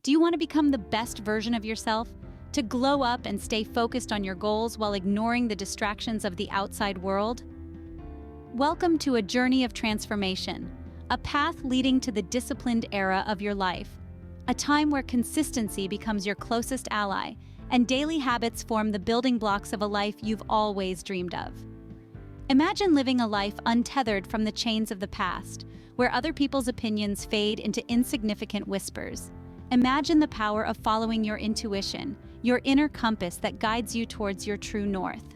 Do you want to become the best version of yourself? To glow up and stay focused on your goals while ignoring the distractions of the outside world? Welcome to a journey of transformation, a path leading to the disciplined era of your life, a time where consistency becomes your closest ally and daily habits form the building blocks of a life you've always dreamed of. Imagine living a life untethered from the chains of the past, where other people's opinions fade into insignificant whispers. Imagine the power of following your intuition, your inner compass that guides you towards your true north.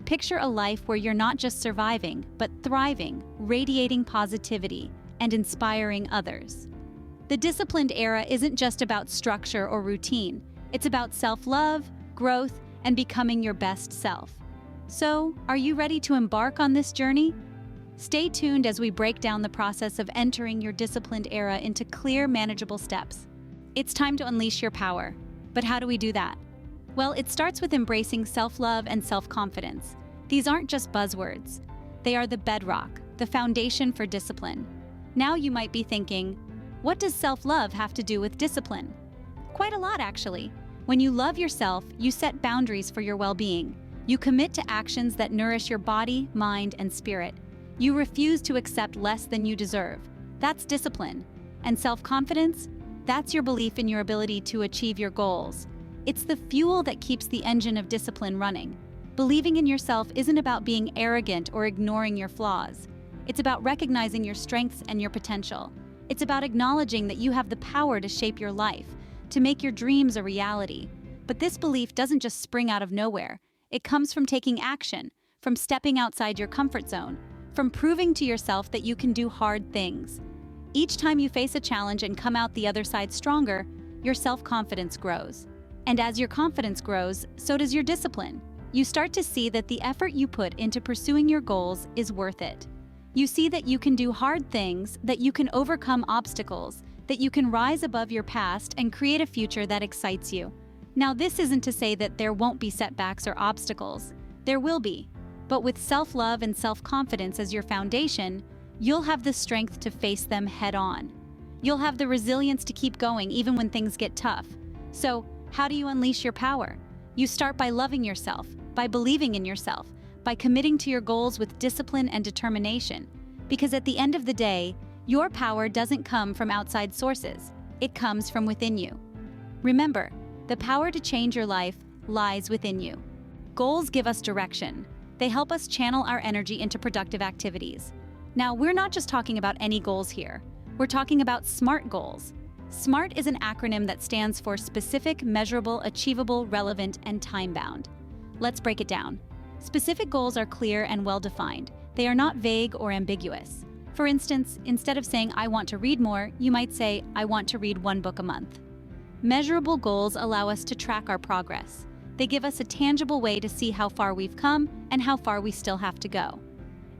Picture a life where you're not just surviving, but thriving, radiating positivity, and inspiring others. The disciplined era isn't just about structure or routine. It's about self-love, growth, and becoming your best self. So, are you ready to embark on this journey? Stay tuned as we break down the process of entering your disciplined era into clear, manageable steps. It's time to unleash your power. But how do we do that? Well, it starts with embracing self-love and self-confidence. These aren't just buzzwords. They are the bedrock, the foundation for discipline. Now you might be thinking, what does self-love have to do with discipline? Quite a lot, actually. When you love yourself, you set boundaries for your well-being. You commit to actions that nourish your body, mind, and spirit. You refuse to accept less than you deserve. That's discipline. And self-confidence? That's your belief in your ability to achieve your goals. It's the fuel that keeps the engine of discipline running. Believing in yourself isn't about being arrogant or ignoring your flaws. It's about recognizing your strengths and your potential. It's about acknowledging that you have the power to shape your life, to make your dreams a reality. But this belief doesn't just spring out of nowhere. It comes from taking action, from stepping outside your comfort zone, from proving to yourself that you can do hard things. Each time you face a challenge and come out the other side stronger, your self-confidence grows. And as your confidence grows, so does your discipline. You start to see that the effort you put into pursuing your goals is worth it. You see that you can do hard things, that you can overcome obstacles, that you can rise above your past and create a future that excites you. Now, this isn't to say that there won't be setbacks or obstacles. There will be. But with self-love and self-confidence as your foundation, you'll have the strength to face them head-on. You'll have the resilience to keep going even when things get tough. So, how do you unleash your power? You start by loving yourself, by believing in yourself, by committing to your goals with discipline and determination. Because at the end of the day, your power doesn't come from outside sources. It comes from within you. Remember, the power to change your life lies within you. Goals give us direction. They help us channel our energy into productive activities. Now, we're not just talking about any goals here. We're talking about SMART goals. SMART is an acronym that stands for specific, measurable, achievable, relevant, and time-bound. Let's break it down. Specific goals are clear and well-defined. They are not vague or ambiguous. For instance, instead of saying, I want to read more, you might say, I want to read 1 book a month. Measurable goals allow us to track our progress. They give us a tangible way to see how far we've come and how far we still have to go.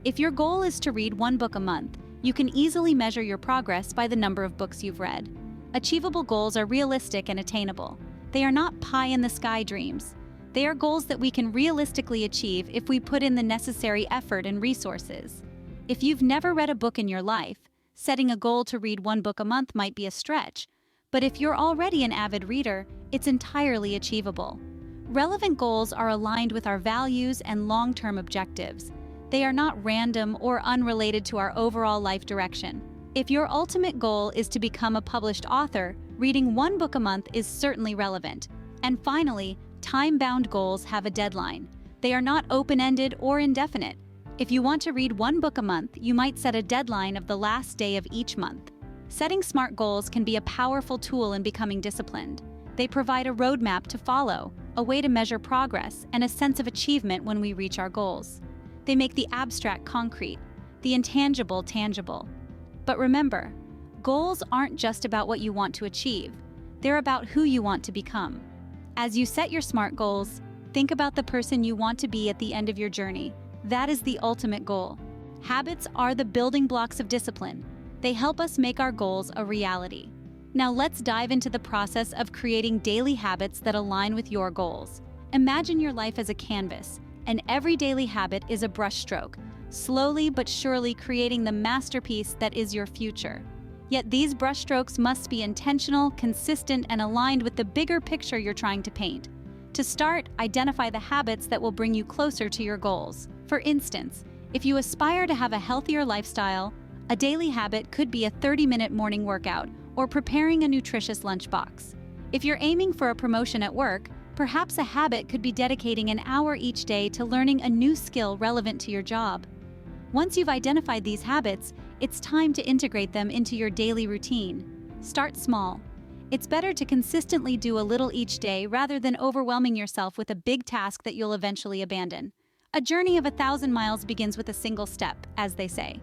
If your goal is to read 1 book a month, you can easily measure your progress by the number of books you've read. Achievable goals are realistic and attainable. They are not pie-in-the-sky dreams. They are goals that we can realistically achieve if we put in the necessary effort and resources. If you've never read a book in your life, setting a goal to read 1 book a month might be a stretch. But if you're already an avid reader, it's entirely achievable. Relevant goals are aligned with our values and long-term objectives. They are not random or unrelated to our overall life direction. If your ultimate goal is to become a published author, reading 1 book a month is certainly relevant. And finally, time-bound goals have a deadline. They are not open-ended or indefinite. If you want to read 1 book a month, you might set a deadline of the last day of each month. Setting SMART goals can be a powerful tool in becoming disciplined. They provide a roadmap to follow, a way to measure progress, and a sense of achievement when we reach our goals. They make the abstract concrete, the intangible tangible. But remember, goals aren't just about what you want to achieve. They're about who you want to become. As you set your SMART goals, think about the person you want to be at the end of your journey. That is the ultimate goal. Habits are the building blocks of discipline. They help us make our goals a reality. Now let's dive into the process of creating daily habits that align with your goals. Imagine your life as a canvas, and every daily habit is a brushstroke, slowly but surely creating the masterpiece that is your future. Yet these brushstrokes must be intentional, consistent, and aligned with the bigger picture you're trying to paint. To start, identify the habits that will bring you closer to your goals. For instance, if you aspire to have a healthier lifestyle, a daily habit could be a 30-minute morning workout or preparing a nutritious lunchbox. If you're aiming for a promotion at work, perhaps a habit could be dedicating an hour each day to learning a new skill relevant to your job. Once you've identified these habits, it's time to integrate them into your daily routine. Start small. It's better to consistently do a little each day rather than overwhelming yourself with a big task that you'll eventually abandon. A journey of 1,000 miles begins with a single step, as they say.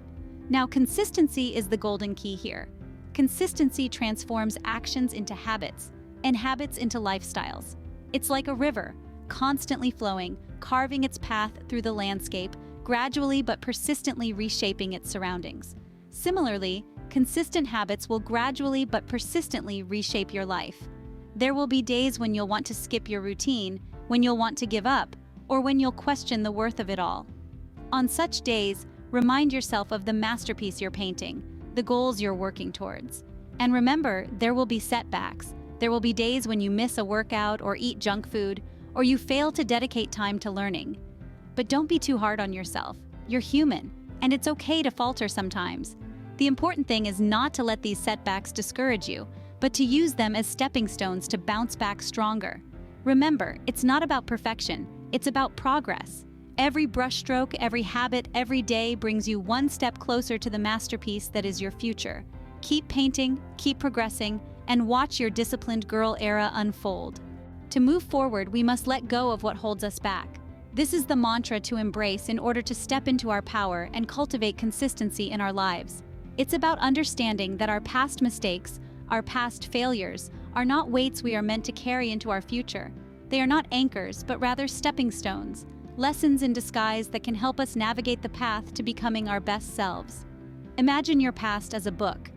Now, consistency is the golden key here. Consistency transforms actions into habits, and habits into lifestyles. It's like a river, constantly flowing, carving its path through the landscape, gradually but persistently reshaping its surroundings. Similarly, consistent habits will gradually but persistently reshape your life. There will be days when you'll want to skip your routine, when you'll want to give up, or when you'll question the worth of it all. On such days, remind yourself of the masterpiece you're painting, the goals you're working towards. And remember, there will be setbacks. There will be days when you miss a workout or eat junk food, or you fail to dedicate time to learning. But don't be too hard on yourself. You're human, and it's okay to falter sometimes. The important thing is not to let these setbacks discourage you, but to use them as stepping stones to bounce back stronger. Remember, it's not about perfection, it's about progress. Every brushstroke, every habit, every day brings you one step closer to the masterpiece that is your future. Keep painting, keep progressing, and watch your disciplined girl era unfold. To move forward, we must let go of what holds us back. This is the mantra to embrace in order to step into our power and cultivate consistency in our lives. It's about understanding that our past mistakes, our past failures, are not weights we are meant to carry into our future. They are not anchors, but rather stepping stones, lessons in disguise that can help us navigate the path to becoming our best selves. Imagine your past as a book,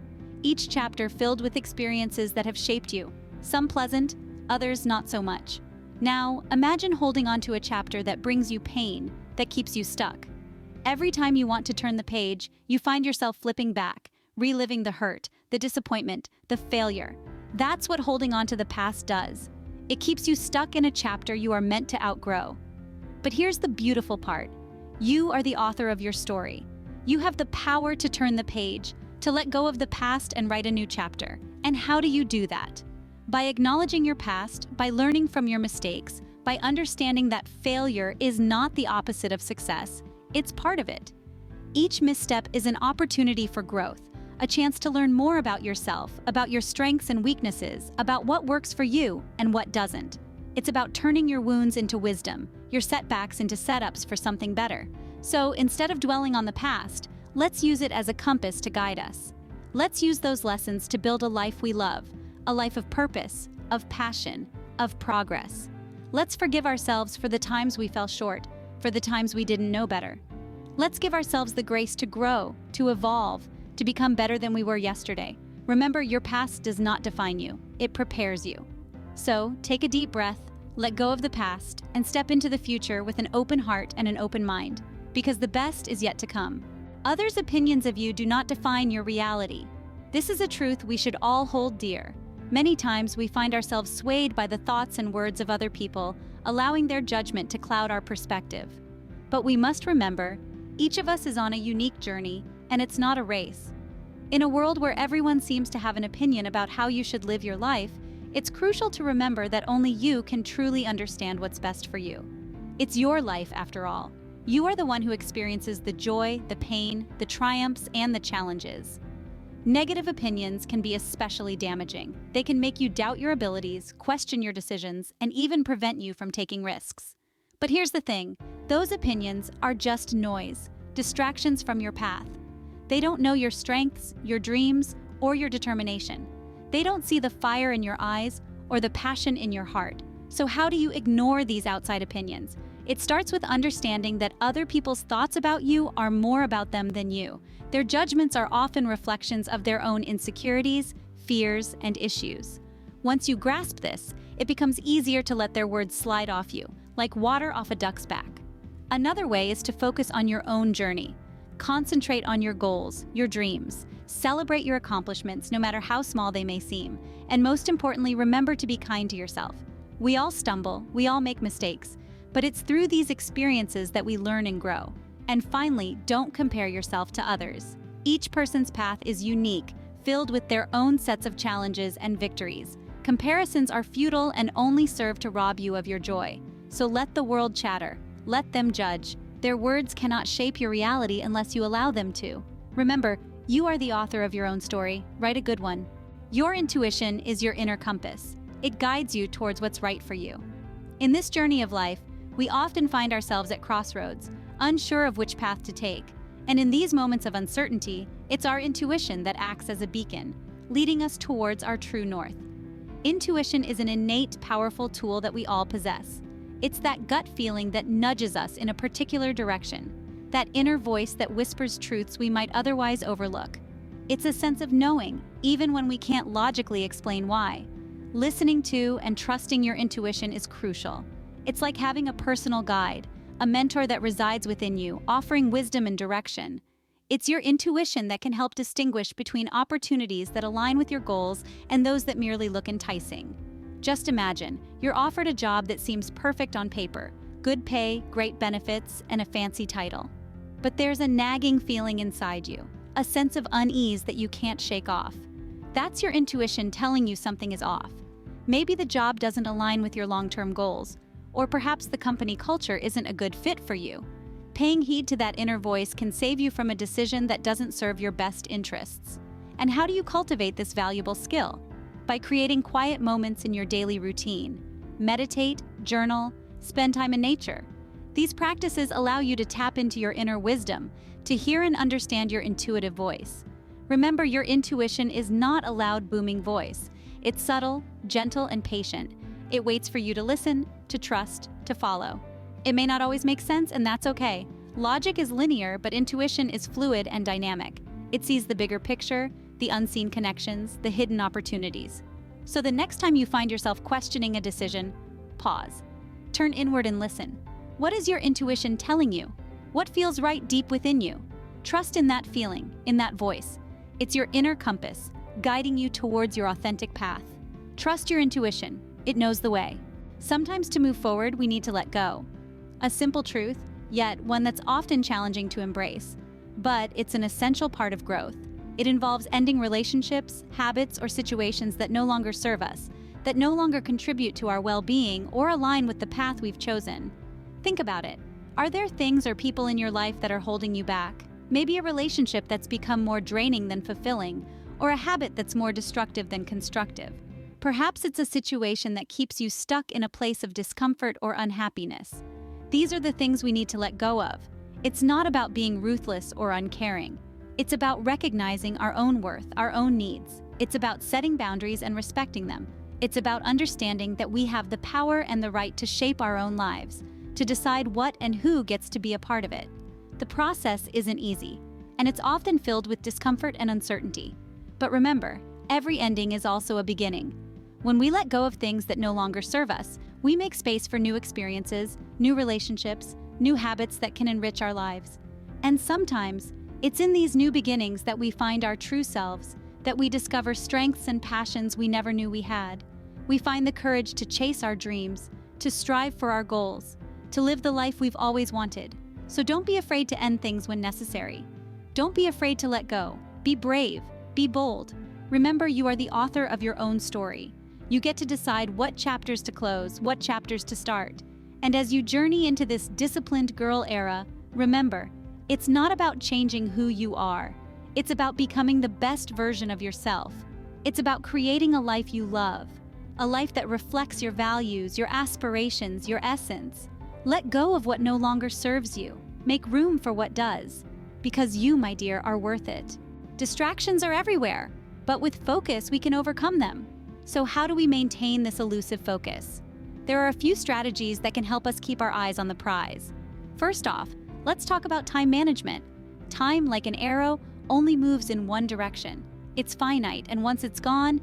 each chapter filled with experiences that have shaped you, some pleasant, others not so much. Now, imagine holding on to a chapter that brings you pain, that keeps you stuck. Every time you want to turn the page, you find yourself flipping back, reliving the hurt, the disappointment, the failure. That's what holding on to the past does. It keeps you stuck in a chapter you are meant to outgrow. But here's the beautiful part. You are the author of your story. You have the power to turn the page, to let go of the past and write a new chapter. And how do you do that? By acknowledging your past, by learning from your mistakes, by understanding that failure is not the opposite of success, it's part of it. Each misstep is an opportunity for growth, a chance to learn more about yourself, about your strengths and weaknesses, about what works for you and what doesn't. It's about turning your wounds into wisdom, your setbacks into setups for something better. So instead of dwelling on the past, let's use it as a compass to guide us. Let's use those lessons to build a life we love, a life of purpose, of passion, of progress. Let's forgive ourselves for the times we fell short, for the times we didn't know better. Let's give ourselves the grace to grow, to evolve, to become better than we were yesterday. Remember, your past does not define you, it prepares you. So, take a deep breath, let go of the past, and step into the future with an open heart and an open mind, because the best is yet to come. Others' opinions of you do not define your reality. This is a truth we should all hold dear. Many times we find ourselves swayed by the thoughts and words of other people, allowing their judgment to cloud our perspective. But we must remember, each of us is on a unique journey, and it's not a race. In a world where everyone seems to have an opinion about how you should live your life, it's crucial to remember that only you can truly understand what's best for you. It's your life, after all. You are the one who experiences the joy, the pain, the triumphs, and the challenges. Negative opinions can be especially damaging. They can make you doubt your abilities, question your decisions, and even prevent you from taking risks. But here's the thing, those opinions are just noise, distractions from your path. They don't know your strengths, your dreams, or your determination. They don't see the fire in your eyes or the passion in your heart. So how do you ignore these outside opinions? It starts with understanding that other people's thoughts about you are more about them than you. Their judgments are often reflections of their own insecurities, fears, and issues. Once you grasp this, it becomes easier to let their words slide off you, like water off a duck's back. Another way is to focus on your own journey. Concentrate on your goals, your dreams. Celebrate your accomplishments, no matter how small they may seem. And most importantly, remember to be kind to yourself. We all stumble, we all make mistakes, but it's through these experiences that we learn and grow. And finally, don't compare yourself to others. Each person's path is unique, filled with their own sets of challenges and victories. Comparisons are futile and only serve to rob you of your joy. So let the world chatter. Let them judge. Their words cannot shape your reality unless you allow them to. Remember, you are the author of your own story. Write a good one. Your intuition is your inner compass. It guides you towards what's right for you. In this journey of life, we often find ourselves at crossroads, unsure of which path to take. And in these moments of uncertainty, it's our intuition that acts as a beacon, leading us towards our true north. Intuition is an innate, powerful tool that we all possess. It's that gut feeling that nudges us in a particular direction, that inner voice that whispers truths we might otherwise overlook. It's a sense of knowing, even when we can't logically explain why. Listening to and trusting your intuition is crucial. It's like having a personal guide, a mentor that resides within you, offering wisdom and direction. It's your intuition that can help distinguish between opportunities that align with your goals and those that merely look enticing. Just imagine, you're offered a job that seems perfect on paper, good pay, great benefits, and a fancy title. But there's a nagging feeling inside you, a sense of unease that you can't shake off. That's your intuition telling you something is off. Maybe the job doesn't align with your long-term goals, or perhaps the company culture isn't a good fit for you. Paying heed to that inner voice can save you from a decision that doesn't serve your best interests. And how do you cultivate this valuable skill? By creating quiet moments in your daily routine. Meditate, journal, spend time in nature. These practices allow you to tap into your inner wisdom, to hear and understand your intuitive voice. Remember, your intuition is not a loud, booming voice. It's subtle, gentle, and patient. It waits for you to listen, to trust, to follow. It may not always make sense, and that's okay. Logic is linear, but intuition is fluid and dynamic. It sees the bigger picture, the unseen connections, the hidden opportunities. So the next time you find yourself questioning a decision, pause. Turn inward and listen. What is your intuition telling you? What feels right deep within you? Trust in that feeling, in that voice. It's your inner compass, guiding you towards your authentic path. Trust your intuition. It knows the way. Sometimes to move forward, we need to let go. A simple truth, yet one that's often challenging to embrace. But it's an essential part of growth. It involves ending relationships, habits, or situations that no longer serve us, that no longer contribute to our well-being or align with the path we've chosen. Think about it. Are there things or people in your life that are holding you back? Maybe a relationship that's become more draining than fulfilling, or a habit that's more destructive than constructive. Perhaps it's a situation that keeps you stuck in a place of discomfort or unhappiness. These are the things we need to let go of. It's not about being ruthless or uncaring. It's about recognizing our own worth, our own needs. It's about setting boundaries and respecting them. It's about understanding that we have the power and the right to shape our own lives, to decide what and who gets to be a part of it. The process isn't easy, and it's often filled with discomfort and uncertainty. But remember, every ending is also a beginning. When we let go of things that no longer serve us, we make space for new experiences, new relationships, new habits that can enrich our lives. And sometimes, it's in these new beginnings that we find our true selves, that we discover strengths and passions we never knew we had. We find the courage to chase our dreams, to strive for our goals, to live the life we've always wanted. So don't be afraid to end things when necessary. Don't be afraid to let go. Be brave. Be bold. Remember, you are the author of your own story. You get to decide what chapters to close, what chapters to start. And as you journey into this disciplined girl era, remember, it's not about changing who you are. It's about becoming the best version of yourself. It's about creating a life you love, a life that reflects your values, your aspirations, your essence. Let go of what no longer serves you. Make room for what does. Because you, my dear, are worth it. Distractions are everywhere, but with focus, we can overcome them. So how do we maintain this elusive focus? There are a few strategies that can help us keep our eyes on the prize. First off, let's talk about time management. Time, like an arrow, only moves in one direction. It's finite, and once it's gone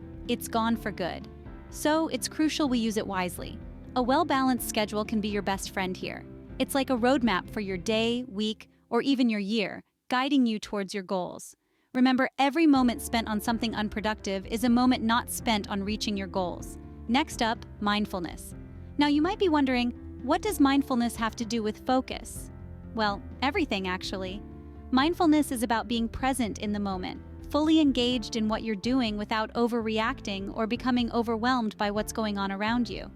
for good. So it's crucial we use it wisely. A well-balanced schedule can be your best friend here. It's like a roadmap for your day, week, or even your year, guiding you towards your goals. Remember, every moment spent on something unproductive is a moment not spent on reaching your goals. Next up, mindfulness. Now you might be wondering, what does mindfulness have to do with focus? Well, everything actually. Mindfulness is about being present in the moment, fully engaged in what you're doing without overreacting or becoming overwhelmed by what's going on around you.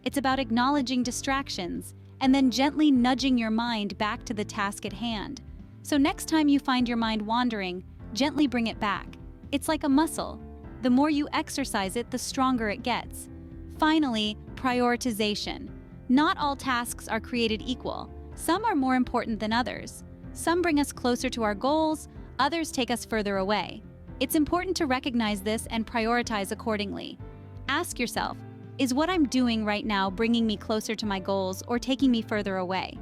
It's about acknowledging distractions and then gently nudging your mind back to the task at hand. So next time you find your mind wandering, gently bring it back. It's like a muscle. The more you exercise it, the stronger it gets. Finally, prioritization. Not all tasks are created equal. Some are more important than others. Some bring us closer to our goals, others take us further away. It's important to recognize this and prioritize accordingly. Ask yourself, is what I'm doing right now bringing me closer to my goals or taking me further away?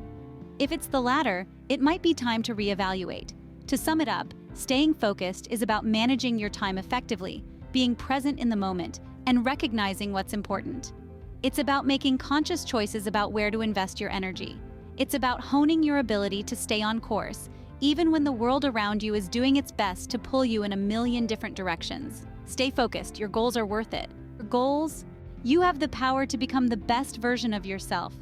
If it's the latter, it might be time to reevaluate. To sum it up, staying focused is about managing your time effectively, being present in the moment, and recognizing what's important. It's about making conscious choices about where to invest your energy. It's about honing your ability to stay on course, even when the world around you is doing its best to pull you in a million different directions. Stay focused, your goals are worth it. Your goals, you have the power to become the best version of yourself.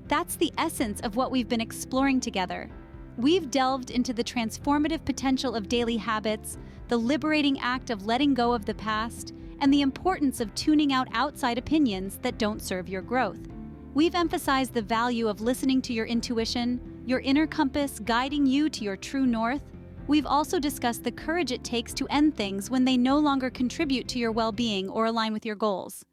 That's the essence of what we've been exploring together. We've delved into the transformative potential of daily habits, the liberating act of letting go of the past, and the importance of tuning out outside opinions that don't serve your growth. We've emphasized the value of listening to your intuition, your inner compass guiding you to your true north. We've also discussed the courage it takes to end things when they no longer contribute to your well-being or align with your goals.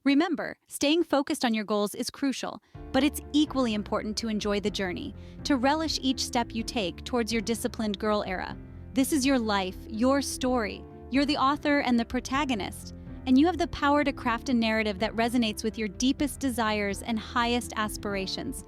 Remember, staying focused on your goals is crucial, but it's equally important to enjoy the journey, to relish each step you take towards your disciplined girl era. This is your life, your story. You're the author and the protagonist, and you have the power to craft a narrative that resonates with your deepest desires and highest aspirations.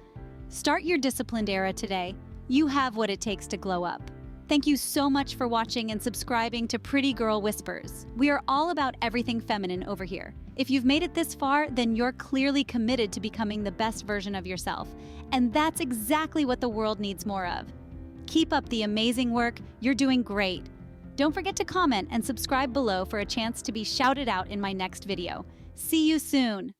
Start your disciplined era today. You have what it takes to glow up. Thank you so much for watching and subscribing to Pretty Girl Whispers. We are all about everything feminine over here. If you've made it this far, then you're clearly committed to becoming the best version of yourself. And that's exactly what the world needs more of. Keep up the amazing work. You're doing great. Don't forget to comment and subscribe below for a chance to be shouted out in my next video. See you soon.